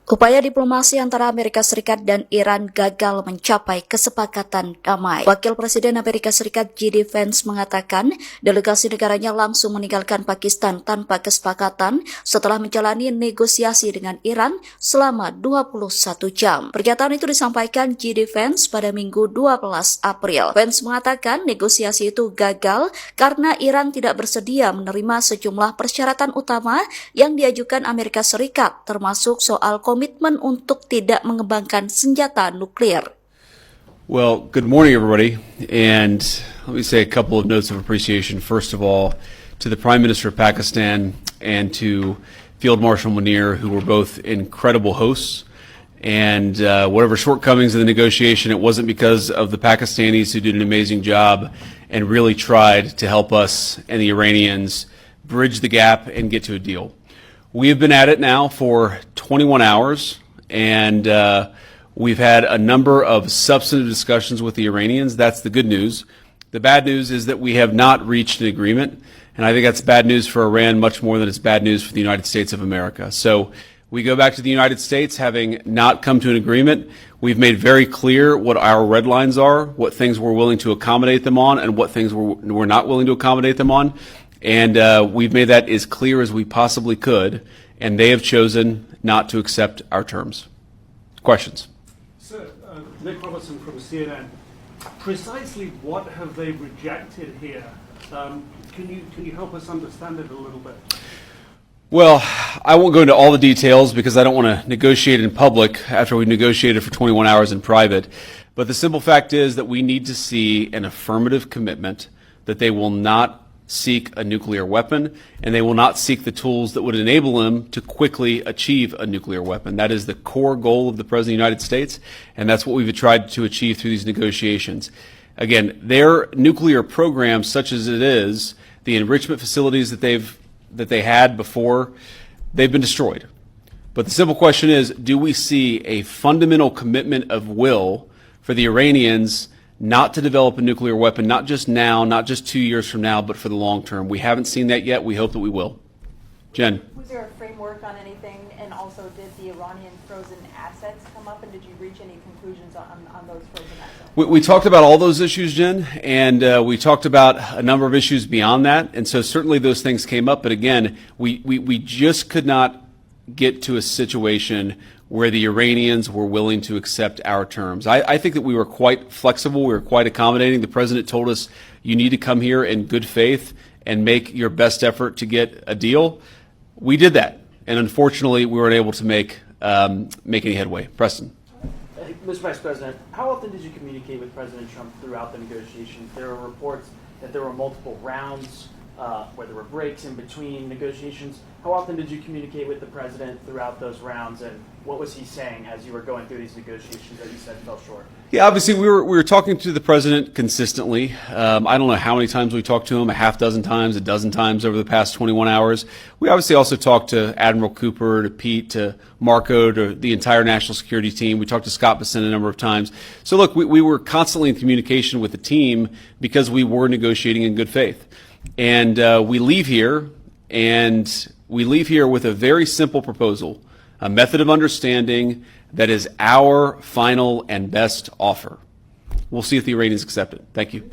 Upaya diplomasi antara Amerika Serikat dan Iran gagal mencapai kesepakatan damai. Wakil Presiden Amerika Serikat J.D. Vance mengatakan delegasi negaranya langsung meninggalkan Pakistan tanpa kesepakatan setelah menjalani negosiasi dengan Iran selama 21 jam. Pernyataan itu disampaikan J.D. Vance pada Minggu 12 April. Vance mengatakan negosiasi itu gagal karena Iran tidak bersedia menerima sejumlah persyaratan utama yang diajukan Amerika Serikat, termasuk soal komitmen untuk tidak mengembangkan senjata nuklir. Well, good morning, everybody. And let me say a couple of notes of appreciation. First of all, to the Prime Minister of Pakistan and to Field Marshal Munir, who were both incredible hosts. And whatever shortcomings in the negotiation, it wasn't because of the Pakistanis who did an amazing job and really tried to help us and the Iranians bridge the gap and get to a deal. We have been at it now for 21 hours, and we've had a number of substantive discussions with the Iranians. That's the good news. The bad news is that we have not reached an agreement, and I think that's bad news for Iran much more than it's bad news for the United States of America. So we go back to the United States having not come to an agreement. We've made very clear what our red lines are, what things we're willing to accommodate them on, and what things we're not willing to accommodate them on. And we've made that as clear as we possibly could, and they have chosen not to accept our terms. Questions? Sir, Nick Robertson from CNN. Precisely what have they rejected here? Can you help us understand it a little bit? Well, I won't go into all the details because I don't want to negotiate in public after we've negotiated for 21 hours in private. But the simple fact is that we need to see an affirmative commitment that they will not seek a nuclear weapon, and they will not seek the tools that would enable them to quickly achieve a nuclear weapon. That is the core goal of the President of the United States, and that's what we've tried to achieve through these negotiations. Again, their nuclear program, such as it is, the enrichment facilities that they had before, they've been destroyed. But the simple question is, do we see a fundamental commitment of will for the Iranians not to develop a nuclear weapon, not just now, not just 2 years from now, but for the long term? We haven't seen that yet. We hope that we will. Jen? Was there a framework on anything? And also, did the Iranian frozen assets come up? And did you reach any conclusions on those frozen assets? We talked about all those issues, Jen, and we talked about a number of issues beyond that. And so certainly those things came up. But again, we just could not get to a situation where the Iranians were willing to accept our terms. I think that we were quite flexible. We were quite accommodating. The president told us, you need to come here in good faith and make your best effort to get a deal. We did that. And unfortunately, we weren't able to make any headway. Preston. Mr. Vice President, how often did you communicate with President Trump throughout the negotiations? There were reports that there were multiple rounds where there were breaks in between negotiations. How often did you communicate with the president throughout those rounds, and what was he saying as you were going through these negotiations that you said fell short? Yeah, obviously we were talking to the president consistently. I don't know how many times we talked to him, a half dozen times, a dozen times over the past 21 hours. We obviously also talked to Admiral Cooper, to Pete, to Marco, to the entire national security team. We talked to Scott Bessent a number of times. So look, we were constantly in communication with the team because we were negotiating in good faith. And we leave here with a very simple proposal, a method of understanding that is our final and best offer. We'll see if the Iranians accept it. Thank you.